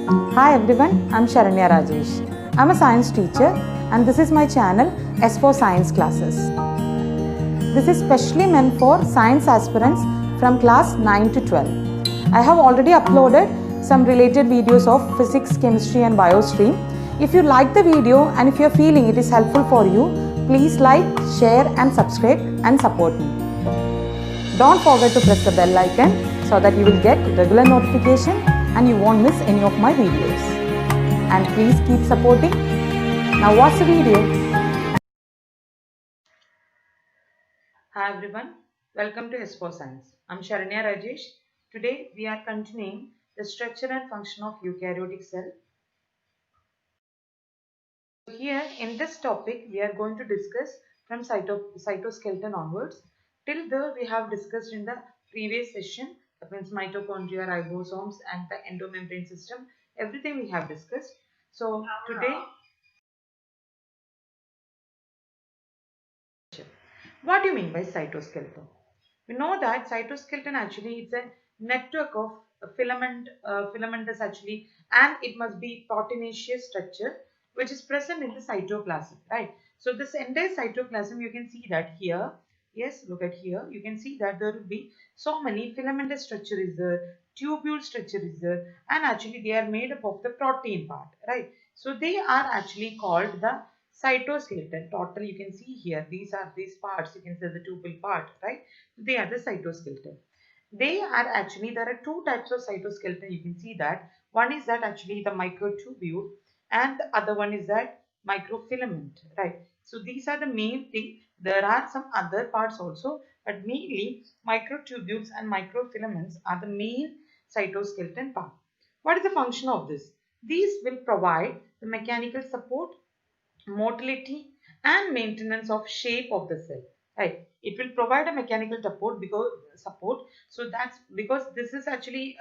Hi everyone, I'm Sharanya Rajesh. I'm a science teacher and this is my channel S for Science Classes. This is specially meant for science aspirants from class 9 to 12. I have already uploaded some related videos of physics, chemistry and bio stream. If you like the video and if you're feeling it is helpful for you, please like, share and subscribe and support me. Don't forget to press the bell icon so that you will get regular notification and you won't miss any of my videos. And please keep supporting. Now watch the video. Hi everyone, welcome to S for Science. I'm Sharanya Rajesh. Today we are continuing the structure and function of eukaryotic cell. Here in this topic we are going to discuss from cytoskeleton onwards. Till there we have discussed in the previous session, that means mitochondria, ribosomes and the endomembrane system. Everything we have discussed. So today, what do you mean by cytoskeleton? We know that cytoskeleton actually is a network of filamentous actually, and it must be proteinaceous structure which is present in the cytoplasm, right? So this entire cytoplasm, you can see that here. Yes, look at here. You can see that there will be so many filamentous structure is there, tubule structure is there, and actually they are made up of the protein part, right? So they are actually called the cytoskeleton. Total, you can see here. These are these parts. You can see the tubule part, right? They are the cytoskeleton. They are actually, there are two types of cytoskeleton. You can see that one is that actually the microtubule and the other one is that microfilament, right? So these are the main thing. There are some other parts also, but mainly microtubules and microfilaments are the main cytoskeleton part. What is the function of this? These will provide the mechanical support, motility and maintenance of shape of the cell, right? It will provide a mechanical support. So that's because this is actually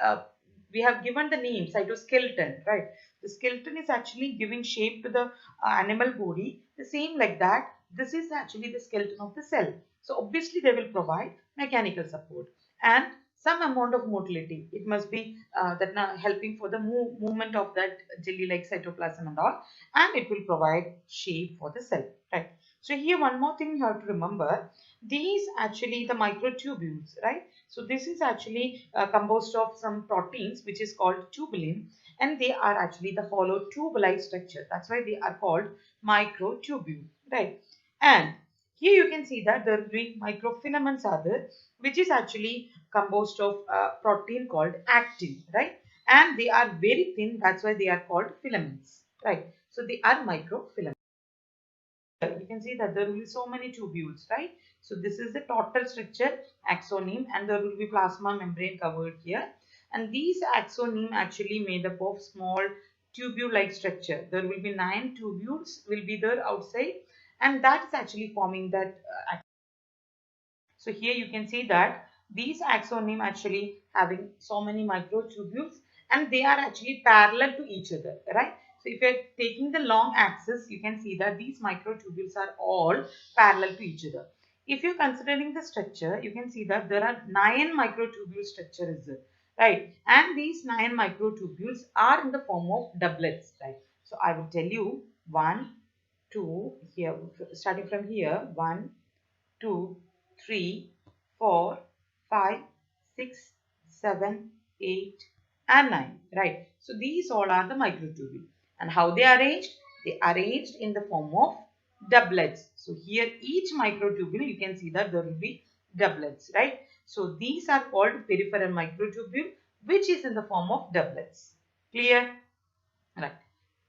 we have given the name cytoskeleton, right? The skeleton is actually giving shape to the animal body. The same like that, this is actually the skeleton of the cell. So obviously they will provide mechanical support and some amount of motility. It must be that now helping for the movement of that jelly like cytoplasm and all, and it will provide shape for the cell, right? So here one more thing you have to remember, these actually the microtubules, right? So this is actually composed of some proteins which is called tubulin, and they are actually the hollow tube-like structure. That's why they are called microtubule, right? And here you can see that there will be microfilaments are there, which is actually composed of protein called actin, right? And they are very thin, that's why they are called filaments, right? So they are microfilaments. You can see that there will be so many tubules, right? So this is the total structure, axoneme, and there will be plasma membrane covered here. And these axoneme actually made up of small tubule-like structure. There will be 9 tubules will be there outside, and that is actually forming that. So here you can see that these axoneme actually having so many microtubules, and they are actually parallel to each other, right? So if you are taking the long axis, you can see that these microtubules are all parallel to each other. If you're considering the structure, you can see that there are 9 microtubule structure is there, right? And these 9 microtubules are in the form of doublets, right? So I will tell you 1, 2, here, starting from here, 1, 2, 3, 4, 5, 6, 7, 8 and 9, right? So these all are the microtubule. And how they are arranged? They are arranged in the form of doublets. So here each microtubule, you can see that there will be doublets, right? So these are called peripheral microtubule, which is in the form of doublets. Clear? Right.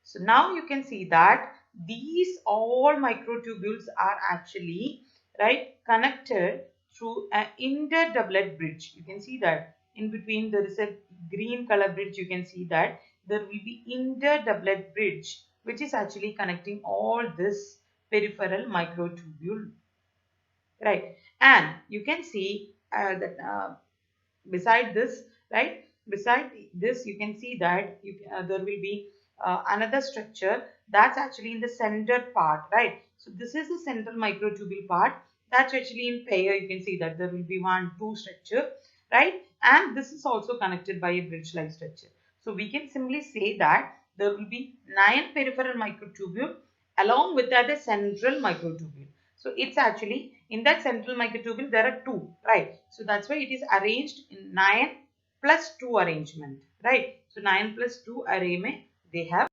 So now you can see that these all microtubules are actually, right, connected through an interdoublet bridge. You can see that in between there is a green color bridge. You can see that there will be interdoublet bridge which is actually connecting all this peripheral microtubule, right? And you can see that beside this, right, beside this you can see that there will be another structure that's actually in the center part, right? So this is the central microtubule part that's actually in pair. You can see that there will be 1, 2 structure, right? And this is also connected by a bridge like structure. So we can simply say that there will be 9 peripheral microtubule along with the central microtubule. So it's actually in that central microtubule there are 2, right? So that's why it is arranged in 9 plus 2 arrangement, right? So 9 plus 2 array mein they have.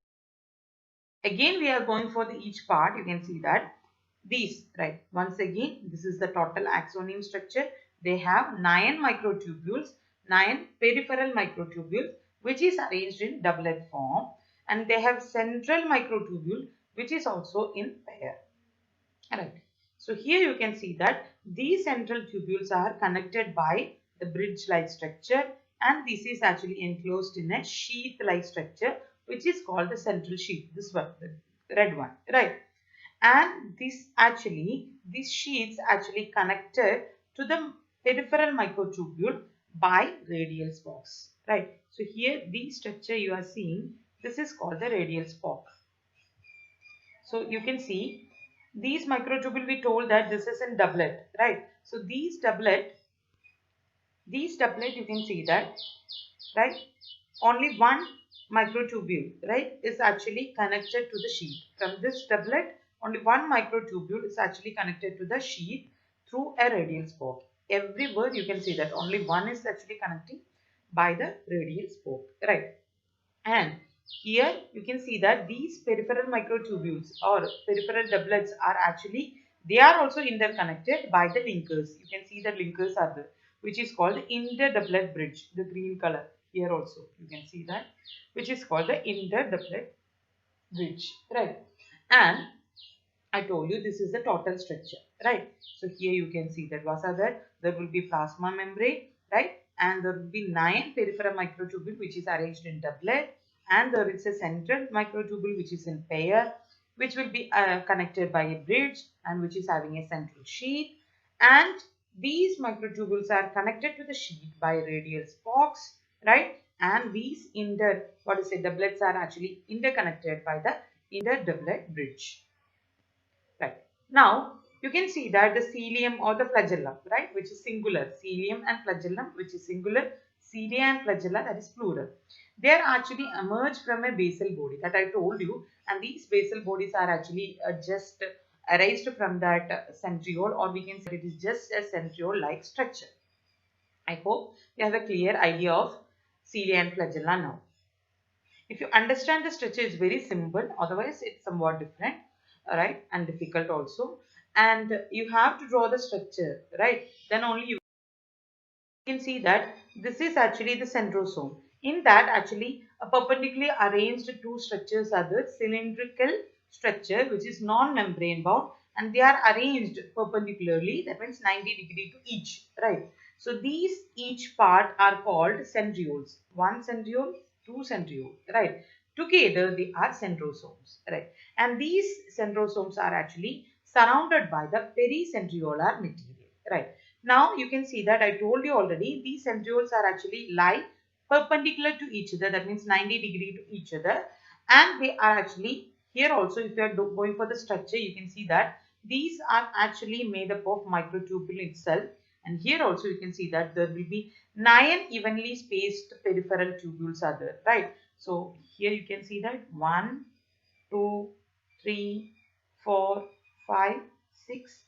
Again we are going for the each part. You can see that these, right? Once again, this is the total axoneme structure. They have 9 microtubules, 9 peripheral microtubules, which is arranged in doublet form, and they have central microtubule, which is also in pair. Right. So here you can see that these central tubules are connected by the bridge-like structure, and this is actually enclosed in a sheath-like structure, which is called the central sheath. This one, the red one, right? And these sheaths actually connected to the peripheral microtubule by radial spokes, right? So here the structure you are seeing, this is called the radial spoke. So you can see these microtubule, we told that this is in doublet, right? So these doublet you can see that, right? Only one microtubule, right, is actually connected to the sheath. From this doublet, only one microtubule is actually connected to the sheath through a radial spoke. Everywhere you can see that only one is actually connecting by the radial spoke, right? And here you can see that these peripheral microtubules or peripheral doublets are actually, they are also interconnected by the linkers. You can see the linkers are there, which is called the interdoublet bridge, the green color. Here also you can see that, which is called the interdoublet bridge, right? And I told you this is the total structure, right? So here you can see that what are there? There will be plasma membrane, right? And there will be 9 peripheral microtubule which is arranged in doublet, and there is a central microtubule which is in pair, which will be connected by a bridge and which is having a central sheath. And these microtubules are connected to the sheath by radial spokes, right? And these doublets are actually interconnected by the interdoublet bridge. Right. Now, you can see that the cilium or the flagellum, right, which is singular, cilium and flagellum, which is singular, cilia and flagella, that is plural. They are actually emerged from a basal body that I told you, and these basal bodies are actually just erased from that centriole, or we can say it is just a centriole-like structure. I hope you have a clear idea of cilia and flagella now. If you understand the structure, it's very simple. Otherwise, it's somewhat different, right, and difficult also. And you have to draw the structure, right? Then only you can see that this is actually the centrosome. In that, actually, a perpendicularly arranged two structures are the cylindrical structure, which is non-membrane bound, and they are arranged perpendicularly. That means 90 degrees to each, right? So these each part are called centrioles. One centriole, two centrioles, right? Together they are centrosomes, right? And these centrosomes are actually surrounded by the pericentriolar material, right? Now you can see that I told you already, these centrioles are actually lie perpendicular to each other. That means 90 degrees to each other, and they are actually here also. If you are going for the structure, you can see that these are actually made up of microtubule itself. And here also you can see that there will be 9 evenly spaced peripheral tubules are there, right? So here you can see that 1, 2, 3, 4, 5, 6,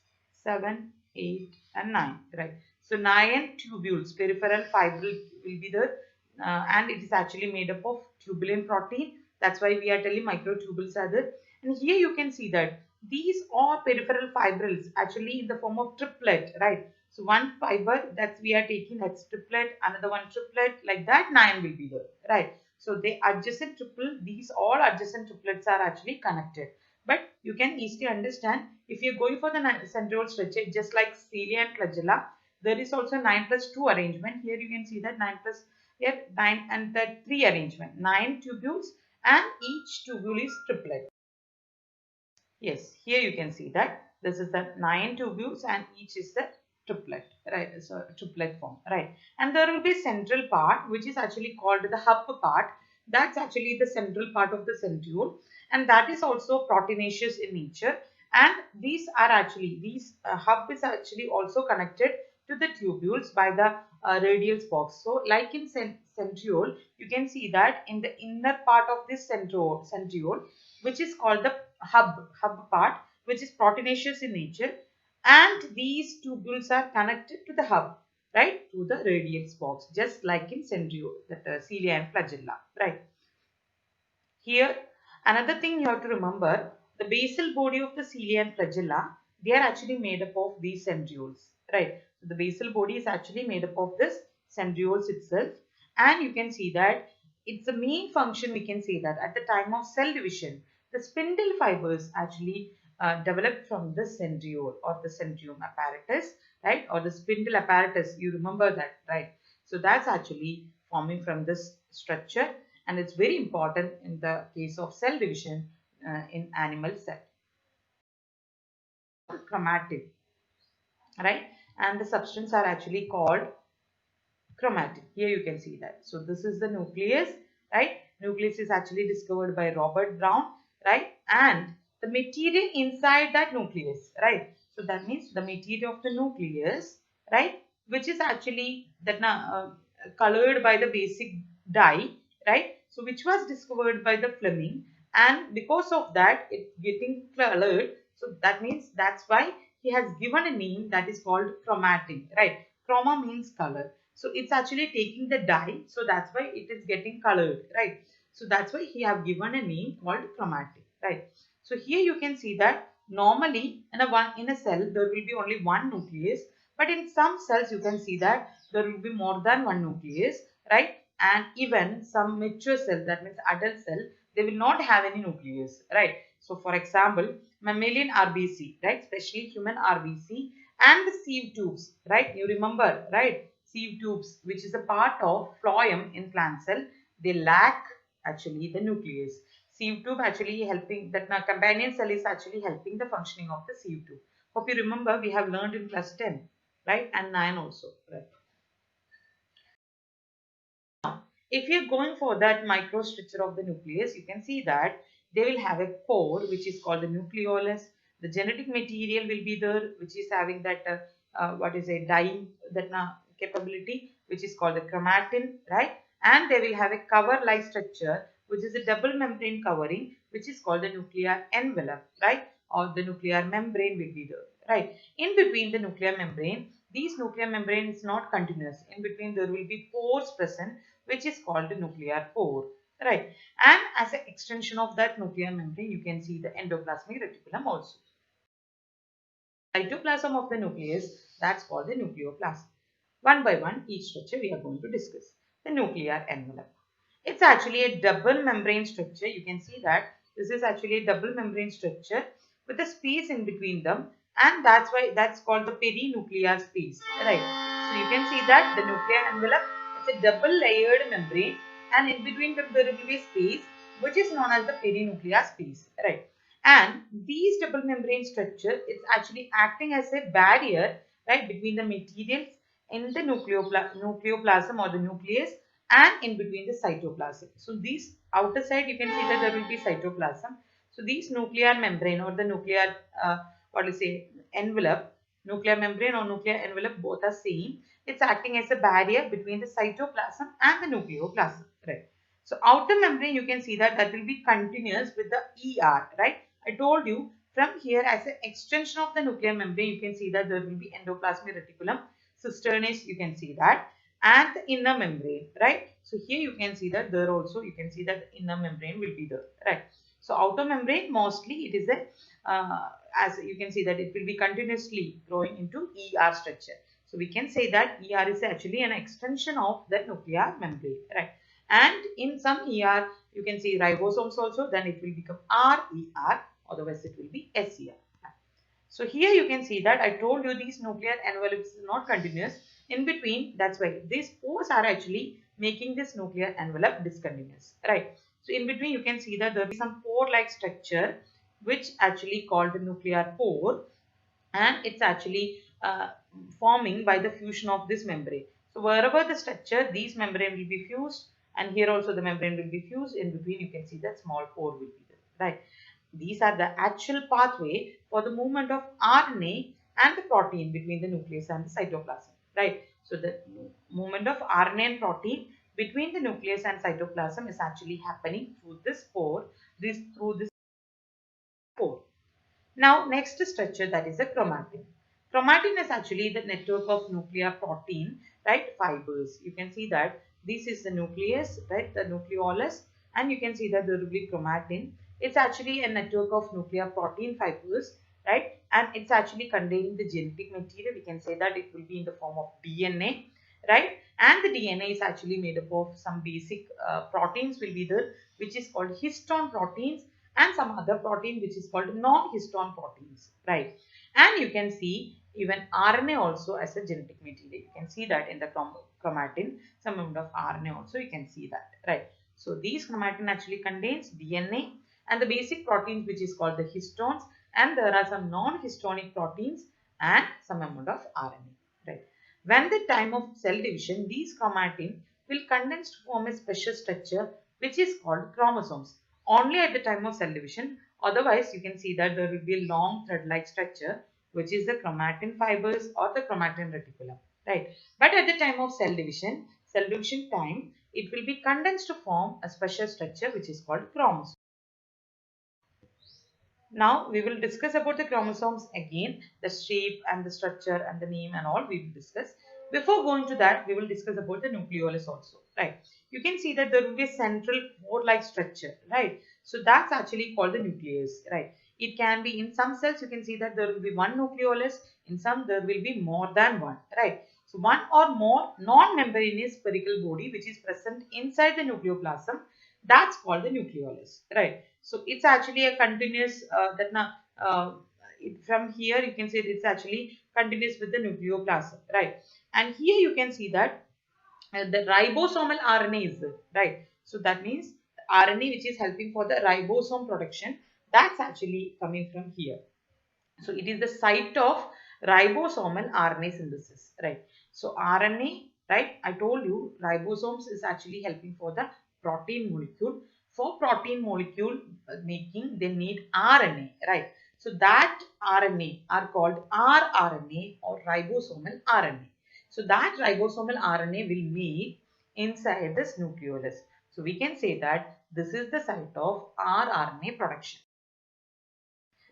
7, 8 and 9, right? So 9 tubules, peripheral fibril will be there, and it is actually made up of tubulin protein. That's why we are telling microtubules are there. And here you can see that these are peripheral fibrils actually in the form of triplet, right? So one fiber that we are taking, that's triplet, another one triplet, like that 9 will be there, right? So they adjacent triple, these all adjacent triplets are actually connected. But you can easily understand if you're going for the centriole structure, just like cilia and flagella, there is also 9 plus 2 arrangement. Here you can see that 9 plus here 9 and the 3 arrangement, 9 tubules, and each tubule is triplet. Yes, here you can see that this is the 9 tubules and each is the triplet, right? So triplet form, right? And there will be central part which is actually called the hub part. That's actually the central part of the centriole, and that is also proteinaceous in nature. And these are actually hub is actually also connected to the tubules by the radial spokes. So like in centriole, you can see that in the inner part of this centriole, which is called the hub part, which is proteinaceous in nature, and these tubules are connected to the hub, right, through the radial spokes, just like in centriole, that cilia and flagella, right. Here, another thing you have to remember, the basal body of the cilia and flagella, they are actually made up of these centrioles, right? So the basal body is actually made up of this centrioles itself, and you can see that it's the main function. We can say that at the time of cell division, the spindle fibers actually developed from the centriole or the centriole apparatus, right? Or the spindle apparatus. You remember that, right? So that's actually forming from this structure, and it's very important in the case of cell division in animal cell. Chromatin, right? And the substance are actually called chromatin. Here you can see that. So this is the nucleus, right? Nucleus is actually discovered by Robert Brown, right? And the material inside that nucleus, right? So that means the material of the nucleus, right? Which is actually that colored by the basic dye, right? So which was discovered by the Fleming, and because of that it's getting colored. So that means that's why he has given a name that is called chromatin, right? Chroma means color. So it's actually taking the dye. So that's why it is getting colored, right? So that's why he have given a name called chromatic, right? So here you can see that normally in a cell there will be only one nucleus, but in some cells you can see that there will be more than one nucleus, right? And even some mature cell, that means adult cell, they will not have any nucleus, right? So for example, mammalian RBC, right? Especially human RBC and the sieve tubes, right? You remember, right? Sieve tubes, which is a part of phloem in plant cell, they lack actually the nucleus. Sieve tube actually helping that companion cell is actually helping the functioning of the sieve tube. Hope you remember we have learned in class 10, right? And 9 also, right? If you're going for that microstructure of the nucleus, you can see that they will have a core which is called the nucleolus. The genetic material will be there, which is having that what is a dyeing that capability, which is called the chromatin, right? And they will have a cover-like structure, which is a double membrane covering, which is called the nuclear envelope, right? Or the nuclear membrane will be there, right? In between the nuclear membrane, these nuclear membrane is not continuous. In between there will be pores present, which is called the nuclear pore, right? And as an extension of that nuclear membrane, you can see the endoplasmic reticulum also. Cytoplasm of the nucleus, that's called the nucleoplasm. One by one, each structure we are going to discuss. The nuclear envelope. It's actually a double membrane structure. You can see that this is actually a double membrane structure with a space in between them, and that's why that's called the perinuclear space, right? So you can see that the nuclear envelope is a double layered membrane, and in between them there will be a space which is known as the perinuclear space, right? And these double membrane structure is actually acting as a barrier, right, between the materials in the nucleoplasm or the nucleus and in between the cytoplasm. So these outer side you can see that there will be cytoplasm. So these nuclear membrane or the nuclear what do you say envelope, nuclear membrane or nuclear envelope, both are same. It's acting as a barrier between the cytoplasm and the nucleoplasm, right? So outer membrane you can see that that will be continuous with the ER, right? I told you from here as an extension of the nuclear membrane you can see that there will be endoplasmic reticulum, cisternus, you can see that, and the inner membrane, right? So here you can see that there also you can see that the inner membrane will be there, right? So outer membrane mostly it is a as you can see that it will be continuously growing into ER structure. So we can say that ER is actually an extension of the nuclear membrane, right? And in some ER you can see ribosomes also, then it will become RER, otherwise it will be SER. So here you can see that I told you these nuclear envelopes is not continuous. In between, that's why these pores are actually making this nuclear envelope discontinuous, right? So in between you can see that there is some pore-like structure which actually called the nuclear pore, and it's actually forming by the fusion of this membrane. So wherever the structure, these membrane will be fused, and here also the membrane will be fused. In between you can see that small pore will be there, right? These are the actual pathway for the movement of RNA and the protein between the nucleus and the cytoplasm. right? So the movement of RNA and protein between the nucleus and cytoplasm is actually happening through this pore, through this pore. Now, next structure, that is a chromatin. Chromatin is actually the network of nuclear protein, right, fibers. You can see that this is the nucleus, right, the nucleolus, and you can see that there will be chromatin. It's actually a network of nuclear protein fibers, right, and it's actually containing the genetic material. We can say that it will be in the form of DNA, right, and the DNA is actually made up of some basic proteins will be there, which is called histone proteins, and some other protein which is called non-histone proteins, right? And you can see even RNA also as a genetic material. You can see that in the chromatin, some amount of RNA also you can see that, right? So these chromatin actually contains DNA and the basic proteins which is called the histones, and there are some non-histonic proteins and some amount of RNA, right? When the time of cell division, these chromatin will condense to form a special structure which is called chromosomes only at the time of cell division. Otherwise, you can see that there will be a long thread-like structure, which is the chromatin fibers or the chromatin reticulum, right? But at the time of cell division time, it will be condensed to form a special structure which is called chromosome. Now we will discuss about the chromosomes again, the shape and the structure and the name and all we will discuss. Before going to that, we will discuss about the nucleolus also, right? You can see that there will be a central core-like structure, right? So that's actually called the nucleus, right? It can be in some cells, you can see that there will be one nucleolus, in some there will be more than one, right? So one or more non-membranous spherical body which is present inside the nucleoplasm, that's called the nucleolus, right? So it's actually a continuous from here you can say it's actually continuous with the nucleoplasm, right? And here you can see that the ribosomal RNA is there, right? So that means RNA which is helping for the ribosome production, that's actually coming from here. So it is the site of ribosomal RNA synthesis, right? So RNA, right? I told you ribosomes is actually helping for the protein molecule. For protein molecule making, they need RNA, right? So that RNA are called rRNA or ribosomal RNA. So that ribosomal RNA will make inside this nucleolus. So we can say that this is the site of rRNA production.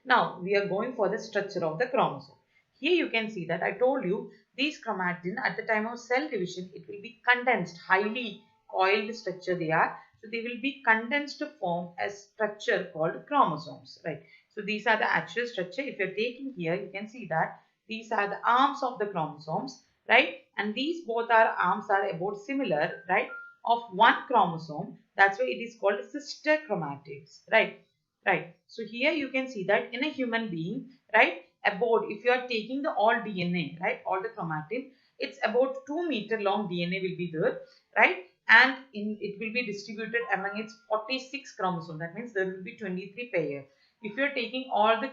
Now we are going for the structure of the chromosome. Here you can see that I told you these chromatin at the time of cell division, it will be condensed, highly coiled structure they are. So they will be condensed to form a structure called chromosomes, right? So these are the actual structure. If you're taking here, you can see that these are the arms of the chromosomes, right? And these both are arms are about similar, right? Of one chromosome. That's why it is called sister chromatids, right? Right. So here you can see that in a human being, right, about if you are taking the all DNA, right, all the chromatin, it's about 2 meter long DNA will be there, right, and it will be distributed among its 46 chromosomes. That means there will be 23 pair. If you are taking all the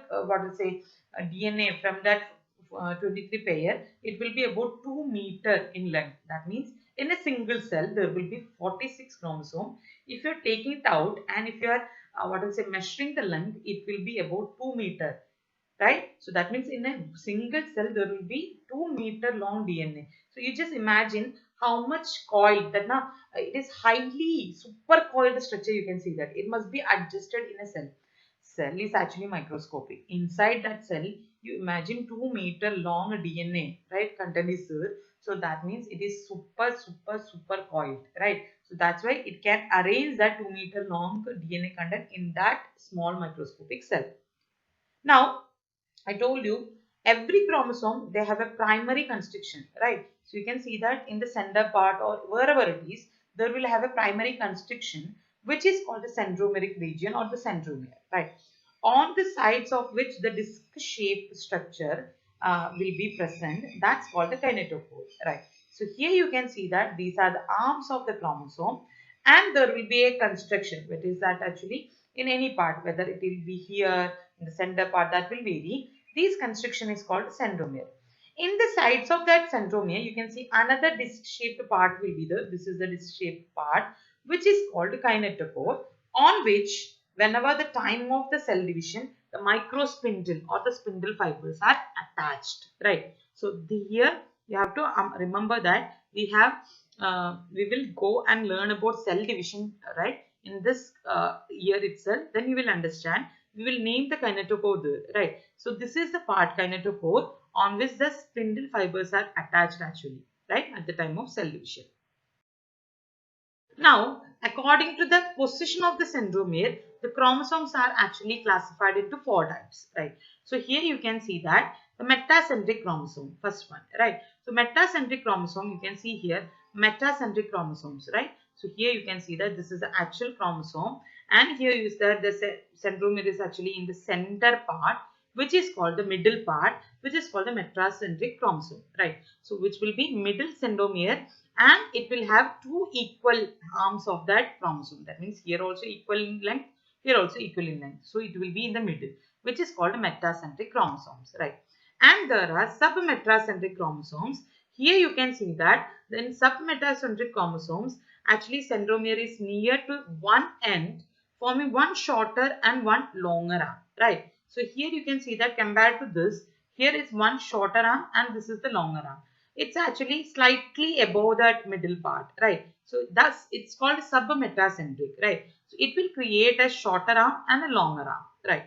DNA from that 23 pair, it will be about 2 meter in length. That means in a single cell there will be 46 chromosome. If you are taking it out and if you are measuring the length, it will be about 2 meter, right? So that means in a single cell there will be 2 meter long DNA. So you just imagine how much coil that now it is highly super coiled structure. You can see that it must be adjusted in a cell. Cell is actually microscopic. Inside that cell, you imagine 2 meter long DNA, right? Content is there. So that means it is super coiled, right? So that's why it can arrange that 2 meter long DNA content in that small microscopic cell. Now, I told you every chromosome they have a primary constriction, right? So you can see that in the center part or wherever it is, there will have a primary constriction which is called the centromeric region or the centromere, right? On the sides of which the disc-shaped structure will be present, that's called the kinetochore, right? So here you can see that these are the arms of the chromosome and there will be a constriction, which is that actually in any part, whether it will be here in the center part, that will vary. This constriction is called centromere. In the sides of that centromere, you can see another disc-shaped part will be there. This is the disc-shaped part, which is called kinetochore, on which whenever the time of the cell division, the microspindle or the spindle fibers are attached, right? So here You have to remember that we will go and learn about cell division, right, in this year itself. Then you will understand. We will name the kinetochore there, right. So this is the part kinetochore on which the spindle fibers are attached actually, right, at the time of cell division. Now, according to the position of the centromere, the chromosomes are actually classified into four types, right? So here you can see that the metacentric chromosome, first one, right? So metacentric chromosome, you can see here metacentric chromosomes, right? So here you can see that this is the actual chromosome, and here is that the centromere is actually in the center part, which is called the middle part, which is called the metacentric chromosome, right? So which will be middle centromere, and it will have two equal arms of that chromosome. That means here also equal in length, here also equal in length. So it will be in the middle, which is called metacentric chromosomes, right? And there are submetacentric chromosomes. Here you can see that in submetacentric chromosomes, actually centromere is near to one end, forming one shorter and one longer arm, right? So here you can see that compared to this, here is one shorter arm and this is the longer arm. It's actually slightly above that middle part, right? So thus it's called submetacentric, right? So it will create a shorter arm and a longer arm, right?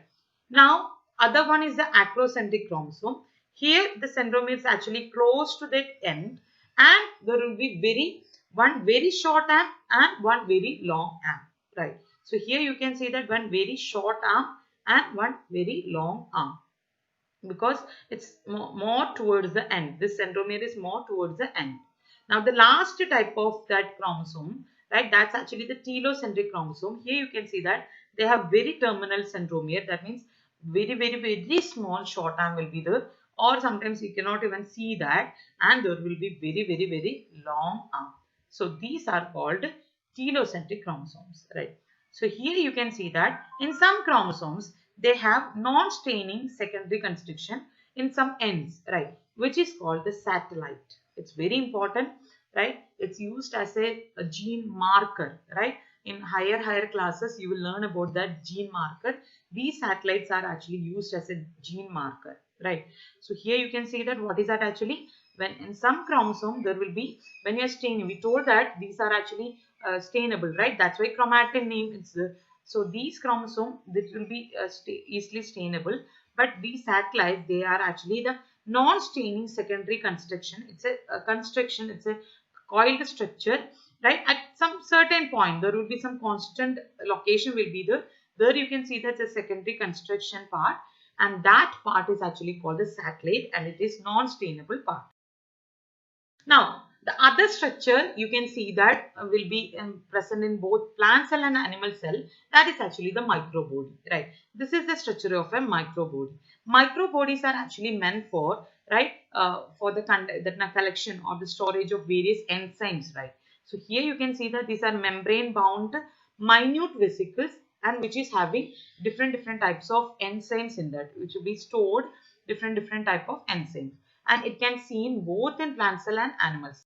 Now other one is the acrocentric chromosome. Here the centromere is actually close to that end, and there will be one very short arm and one very long arm, right? So here you can see that one very short arm and one very long arm, because it's more towards the end. This centromere is more towards the end. Now the last type of that chromosome, right, that's actually the telocentric chromosome. Here you can see that they have very terminal centromere. That means very small short arm will be there, or sometimes you cannot even see that, and there will be very long arm. So these are called telocentric chromosomes, right? So here you can see that in some chromosomes they have non-staining secondary construction in some ends, right, which is called the satellite. It's very important, right? It's used as a gene marker, right? In higher classes you will learn about that gene marker. These satellites are actually used as a gene marker, right? So here you can see that what is that actually, when in some chromosome there will be, when you are staining, we told that these are actually stainable, right? That's why chromatin name is the. So these chromosomes, this will be easily stainable, but these satellites, they are actually the non-staining secondary construction. It's a construction, it's a coiled structure, right? At some certain point there will be some constant location will be there. There you can see that's a secondary construction part, and that part is actually called the satellite, and it is non-stainable part. Now, the other structure you can see that will be present in both plant cell and animal cell. That is actually the microbody, right? This is the structure of a microbody. Microbodies are actually meant for, right, for the collection or the storage of various enzymes, right? So here you can see that these are membrane bound minute vesicles, and which is having different types of enzymes in that, which will be stored different type of enzymes, and it can seen both in plant cell and animal cell.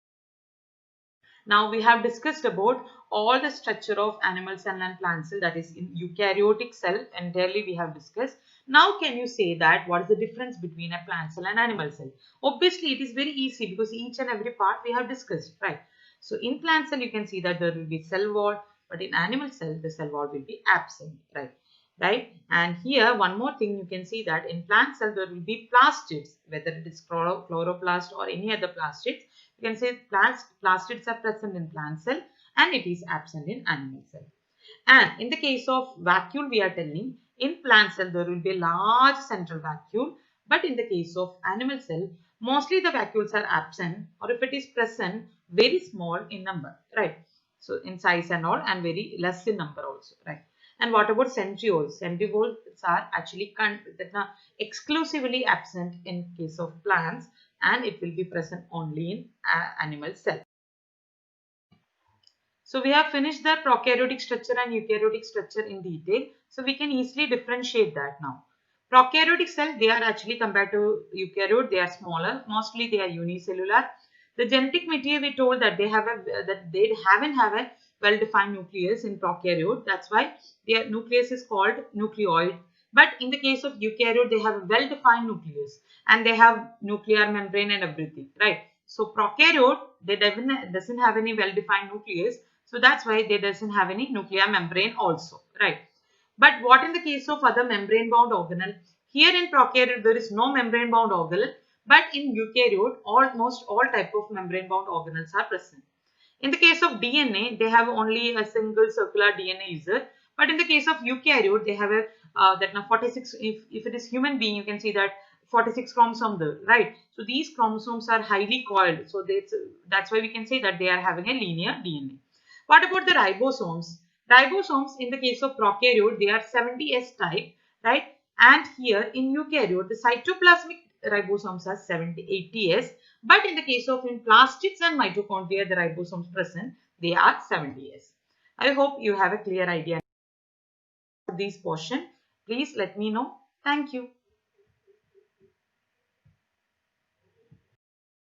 Now we have discussed about all the structure of animal cell and plant cell, that is in eukaryotic cell entirely we have discussed. Now can you say that what is the difference between a plant cell and animal cell? Obviously it is very easy because each and every part we have discussed, right? So in plant cell you can see that there will be cell wall, but in animal cell the cell wall will be absent, right? Right, and here one more thing, you can see that in plant cell there will be plastids, whether it is chloroplast or any other plastids. You can say plastids are present in plant cell and it is absent in animal cell. And in the case of vacuole, we are telling in plant cell there will be a large central vacuole, but in the case of animal cell mostly the vacuoles are absent, or if it is present, very small in number, right? So in size and all, and very less in number also, right? And what about centrioles? Centrioles are actually exclusively absent in case of plants, and it will be present only in animal cell. So we have finished the prokaryotic structure and eukaryotic structure in detail. So we can easily differentiate that now. Prokaryotic cell, they are actually compared to eukaryote, they are smaller. Mostly they are unicellular. The genetic material, we told that they haven't have a well-defined nucleus in prokaryote. That's why their nucleus is called nucleoid. But in the case of eukaryote, they have a well-defined nucleus and they have nuclear membrane and everything, right? So prokaryote, they doesn't have any well-defined nucleus. So that's why they doesn't have any nuclear membrane also, right? But what in the case of other membrane-bound organelle? Here in prokaryote, there is no membrane-bound organelle, but in eukaryote, almost all type of membrane-bound organelles are present. In the case of DNA, they have only a single circular DNA user. But in the case of eukaryote, they have a that now 46. If it is human being, you can see that 46 chromosomes there, right? So these chromosomes are highly coiled. So that's why we can say that they are having a linear DNA. What about the ribosomes? Ribosomes in the case of prokaryote, they are 70S type, right? And here in eukaryote, the cytoplasmic ribosomes are 80S. But in the case of in plastids and mitochondria, the ribosomes present, they are 70S. I hope you have a clear idea of this portion. Please let me know. Thank you.